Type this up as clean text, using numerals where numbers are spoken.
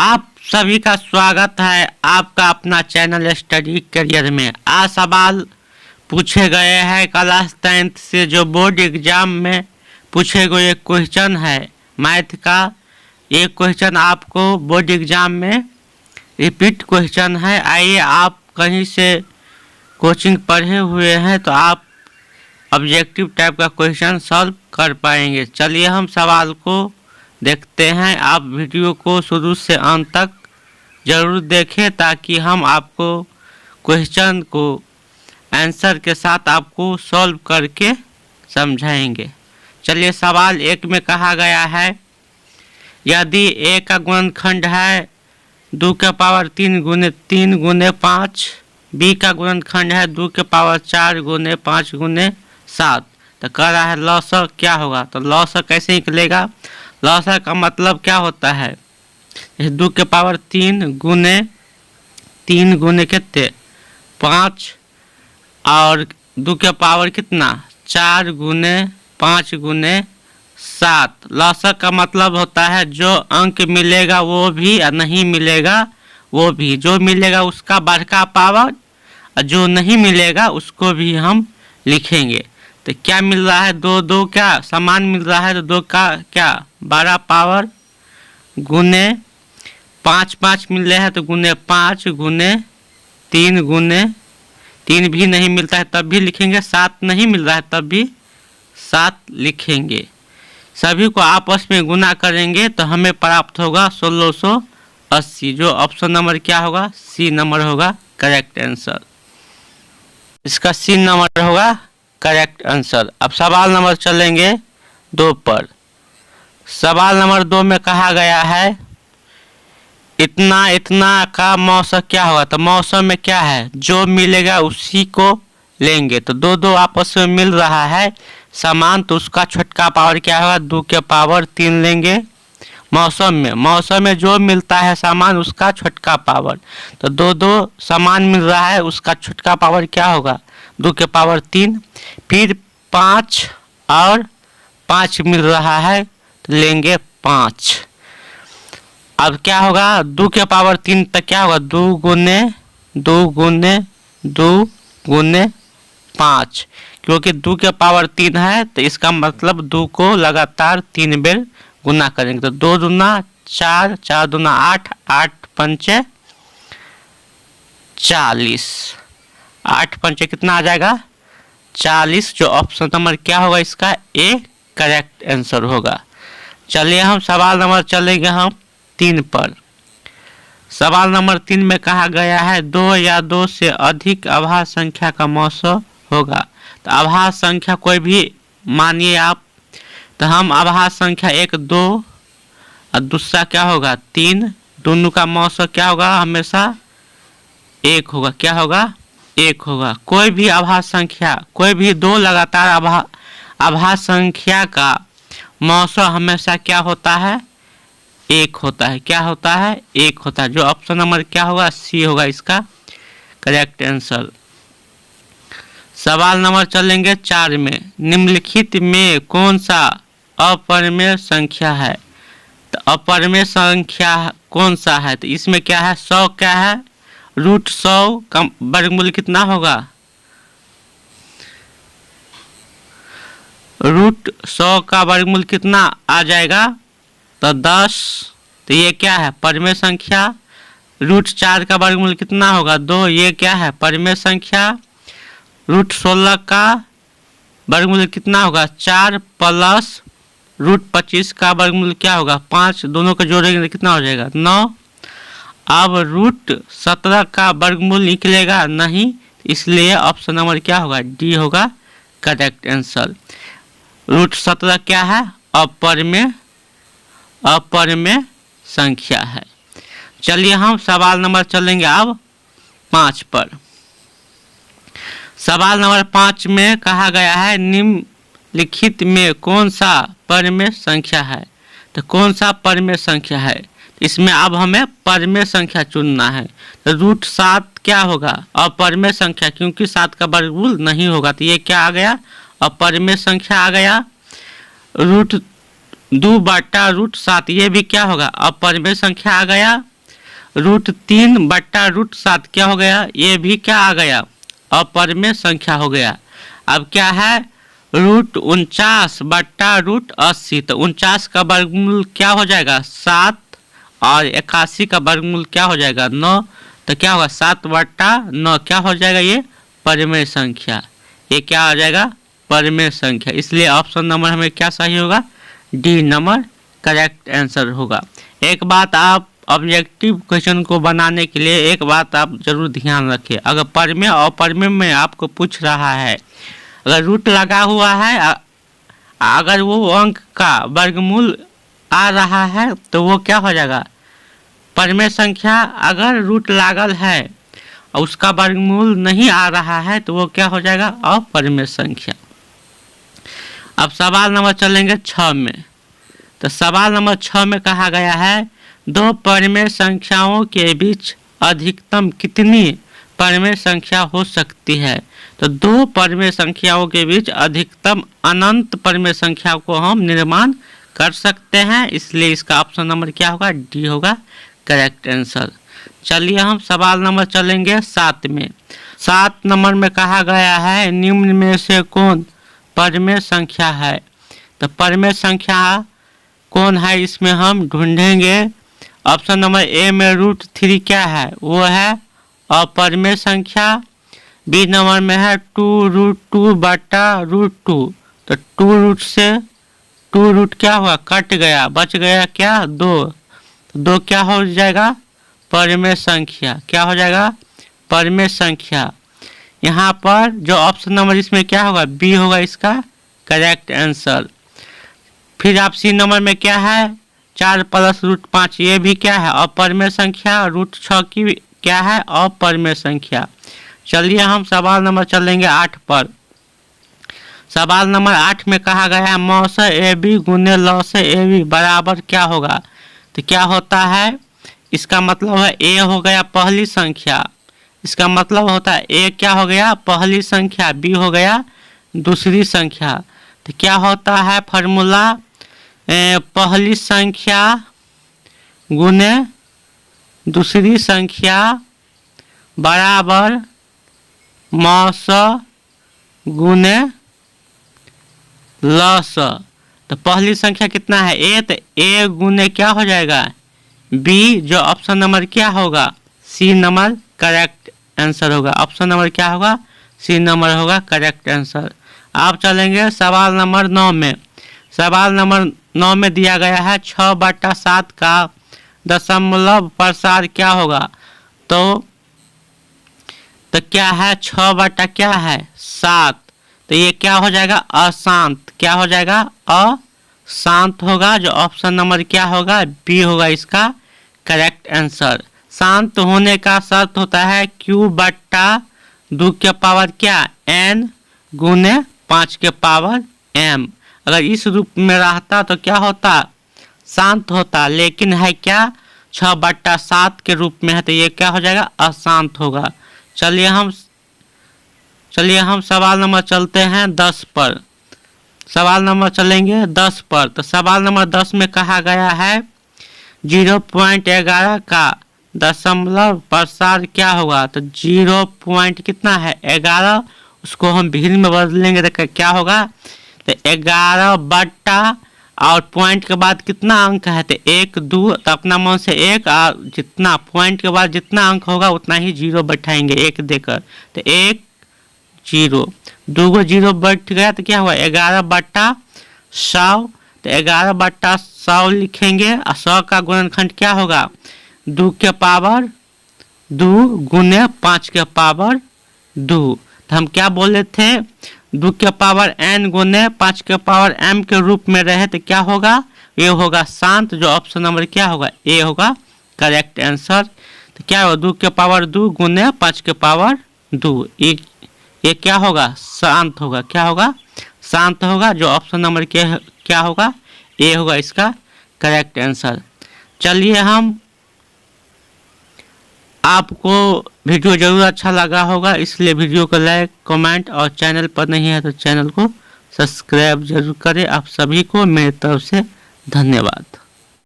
आप सभी का स्वागत है आपका अपना चैनल स्टडी करियर में। आज सवाल पूछे गए हैं क्लास 10th से जो बोर्ड एग्जाम में पूछे गए क्वेश्चन है मैथ का। एक क्वेश्चन आपको बोर्ड एग्जाम में रिपीट क्वेश्चन है। आइए, आप कहीं से कोचिंग पढ़े हुए हैं तो आप ऑब्जेक्टिव टाइप का क्वेश्चन सॉल्व कर पाएंगे। चलिए हम सवाल को देखते हैं। आप वीडियो को शुरू से अंत तक ज़रूर देखें ताकि हम आपको क्वेश्चन को आंसर के साथ आपको सॉल्व करके समझाएंगे। चलिए, सवाल 1 में कहा गया है यदि a का गुणनखंड है 2 के पावर 3 गुने 3 गुने 5, b का गुणनखंड है 2 के पावर 4 गुने 5 गुने 7, तो कह रहा है लॉसर क्या होगा। तो लॉसर कैसे निकलेगा? लॉसर का मतलब क्या होता है? 2 के पावर 3 गुने कितने 5 और 2 के पावर कितना 4 गुने 5 गुने 7। लॉसर का मतलब होता है जो अंक मिलेगा वो भी और नहीं मिलेगा वो भी। जो मिलेगा उसका बड़का पावर और जो नहीं मिलेगा उसको भी हम लिखेंगे। तो क्या मिल रहा है? 2 क्या समान मिल रहा है तो 2 का क्या बड़ा पावर गुने 5 मिल रहा है तो गुने 5 गुने 3 भी नहीं मिलता है तब भी लिखेंगे। 7 नहीं मिल रहा है तब भी 7 लिखेंगे। सभी को आपस में गुना करेंगे तो हमें प्राप्त होगा 1680। जो ऑप्शन नंबर क्या होगा? सी नंबर होगा करेक्ट आंसर। इसका सी नंबर होगा करेक्ट आंसर। अब सवाल नंबर चलेंगे 2 पर। सवाल नंबर 2 में कहा गया है इतना का मौसम क्या होगा। तो मौसम में क्या है? जो मिलेगा उसी को लेंगे। तो 2 आपस में मिल रहा है समान तो उसका छोटका पावर क्या होगा? 2 के पावर 3 लेंगे। मौसम में जो मिलता है समान उसका छोटका पावर। तो 2 समान मिल रहा है उसका छोटका पावर क्या होगा? 2 के पावर 3। फिर 5 और 5 मिल रहा है तो लेंगे 5। अब क्या होगा? 2 के पावर 3 तक क्या होगा? 2 गुने 5। क्योंकि 2 के पावर 3 है तो इसका मतलब 2 को लगातार 3 बेर गुना करेंगे। तो 2 दूना 4, 4 दूना 8, 8 पंचे 40, 8 पंचे कितना आ जाएगा? 40। जो ऑप्शन नंबर क्या होगा इसका? ए करेक्ट आंसर होगा। चलिए हम सवाल नंबर चलेंगे हम 3 पर। सवाल नंबर 3 में कहा गया है 2 या 2 से अधिक आभाज्य संख्या का मौसम होगा। तो आभाज्य संख्या कोई भी मानिए आप। तो हम आभाज्य संख्या 1 2 और दूसरा क्या होगा 3, दोनों का मौसम क्या होगा? हमेशा 1 होगा। क्या होगा? 1 होगा। कोई भी आभाज्य संख्या कोई भी 2 लगातार आभाज्य संख्या का मौसम हमेशा क्या होता है? 1 होता है। क्या होता है? 1 होता है। जो ऑप्शन नंबर क्या होगा? सी होगा इसका करेक्ट आंसर। सवाल नंबर चलेंगे 4 में। निम्नलिखित में कौन सा अपरिमेय संख्या है? तो अपरिमेय संख्या कौन सा है? तो इसमें क्या है? 100 क्या है? √100 का वर्गमूल कितना होगा? √100 का वर्गमूल कितना आ जाएगा? तो 10। तो ये क्या है? परिमेय संख्या। √4 का वर्गमूल कितना होगा? 2। ये क्या है? परिमेय संख्या। √16 का वर्गमूल कितना होगा? 4 प्लस √25 का वर्गमूल क्या होगा? 5। दोनों को जोड़ेंगे तो कितना हो जाएगा? 9। अब √17 का वर्गमूल निकलेगा नहीं, इसलिए ऑप्शन नंबर क्या होगा? डी होगा करेक्ट आंसर। √17 क्या है? अपरिमेय संख्या है। चलिए हम सवाल नंबर चलेंगे अब 5 पर। सवाल नंबर 5 में कहा गया है निम्नलिखित में कौन सा परिमेय संख्या है। तो कौन सा परिमेय संख्या है? इसमें अब हमें परिमेय संख्या चुनना है। तो √7 क्या होगा? अपरिमेय संख्या, क्योंकि 7 का वर्गमूल नहीं होगा। तो ये क्या आ गया? अपरिमेय संख्या आ गया। √2/√7 ये भी क्या होगा? अपरिमेय संख्या आ गया। √3/√7 क्या हो गया, ये भी क्या आ गया, अपरिमेय संख्या हो गया। अब क्या है, √49/√80, तो 49 का वर्गमूल क्या हो जाएगा 7 और 81 का वर्गमूल क्या हो जाएगा 9, तो क्या होगा 7/9 क्या हो जाएगा, ये परिमेय संख्या, ये क्या आ जाएगा परिमेय संख्या। इसलिए ऑप्शन नंबर हमें क्या सही होगा, डी नंबर करेक्ट आंसर होगा। एक बात आप ऑब्जेक्टिव क्वेश्चन को बनाने के लिए एक बात आप जरूर ध्यान रखें, अगर परिमेय और अपरिमेय में आपको पूछ रहा है, अगर रूट लगा हुआ है, अगर वो अंक का वर्गमूल आ रहा है तो वो क्या हो जाएगा परिमेय संख्या। अगर रूट लागल है और उसका वर्गमूल नहीं आ रहा है तो वो क्या हो जाएगा अपरिमेय संख्या। अब सवाल नंबर चलेंगे 6 में। तो सवाल नंबर 6 में कहा गया है, दो परिमेय संख्याओं के बीच अधिकतम कितनी परिमेय संख्या हो सकती है। तो दो परिमेय संख्याओं के बीच अधिकतम अनंत परिमेय संख्या को हम निर्माण कर सकते हैं, इसलिए इसका ऑप्शन नंबर क्या होगा, डी होगा करेक्ट आंसर। चलिए हम सवाल नंबर चलेंगे 7 में। 7 नंबर में कहा गया है, निम्न में से कौन परिमेय संख्या है। तो परिमेय संख्या कौन है इसमें हम ढूंढेंगे। ऑप्शन नंबर ए में √3 क्या है, वो है अपरिमेय संख्या। बी नंबर में है 2√2/√2, तो 2 से 2 क्या हुआ कट गया, बच गया क्या 2, 2 क्या हो जाएगा परिमेय संख्या, क्या हो जाएगा परिमेय संख्या। यहाँ पर जो ऑप्शन नंबर इसमें क्या होगा, बी होगा इसका करेक्ट आंसर। फिर आप सी नंबर में क्या है 4 + √5, ये भी क्या है अपरिमेय संख्या। √6 की क्या है अपरिमेय संख्या। चलिए हम सवाल नंबर चलेंगे 8 पर। सवाल नंबर 8 में कहा गया है, म से AB गुने ल से AB बराबर क्या होगा। तो क्या होता है, इसका मतलब है ए हो गया पहली संख्या, इसका मतलब होता है ए क्या हो गया पहली संख्या, बी हो गया दूसरी संख्या। तो क्या होता है फार्मूला, पहली संख्या गुने दूसरी संख्या बराबर म स गुने ल स। तो पहली संख्या कितना है ए, तो ए गुने क्या हो जाएगा बी, जो ऑप्शन नंबर क्या होगा सी नंबर करेक्ट आंसर होगा। ऑप्शन नंबर क्या होगा सी नंबर होगा करेक्ट आंसर। आप चलेंगे सवाल नंबर 9 में। सवाल नंबर 9 में दिया गया है 6/7 का दशमलव प्रसार क्या होगा। तो क्या है 6 क्या है 7, तो ये क्या हो जाएगा अशांत, क्या हो जाएगा अशांत होगा, जो ऑप्शन नंबर क्या होगा बी होगा इसका करेक्ट आंसर। शांत होने का शर्त होता है Q/2 के पावर क्या n गुने 5 के पावर m। अगर इस रूप में रहता तो क्या होता शांत होता, लेकिन है क्या 6/7 के रूप में है, तो ये क्या हो जाएगा अशांत होगा। चलिए हम सवाल नंबर चलते हैं 10 पर। सवाल नंबर चलेंगे 10 पर। तो सवाल नंबर 10 में कहा गया है 0.11 का दशमलव प्रसार क्या होगा। तो 0. कितना है 11, उसको हम भिन्न में बदलेंगे तो क्या होगा, तो 11 बट्टा और पॉइंट के बाद कितना अंक है तो 1 2, तो अपना मन से 1 और जितना पॉइंट के बाद जितना अंक होगा उतना ही 0 बैठाएंगे 1 देकर, तो 1 0, 2 0 बैठ गया तो क्या हुआ 11/100, तो 11/100 लिखेंगे और 100 का गुणनखंड क्या होगा 2 के पावर 2 गुने 5 के पावर 2। तो हम क्या बोले थे 2 के पावर n गुने 5 के पावर m के रूप में रहे तो क्या होगा ये होगा शांत, जो ऑप्शन नंबर क्या होगा ए होगा करेक्ट आंसर। तो क्या होगा 2 के पावर 2 गुने 5 के पावर 2, ये क्या होगा शांत होगा, क्या होगा शांत होगा, जो ऑप्शन नंबर क्या होगा ए होगा इसका करेक्ट आंसर। चलिए हम आपको वीडियो जरूर अच्छा लगा होगा, इसलिए वीडियो को लाइक कमेंट और चैनल पर नहीं है तो चैनल को सब्सक्राइब जरूर करें। आप सभी को मेरी तरफ से धन्यवाद।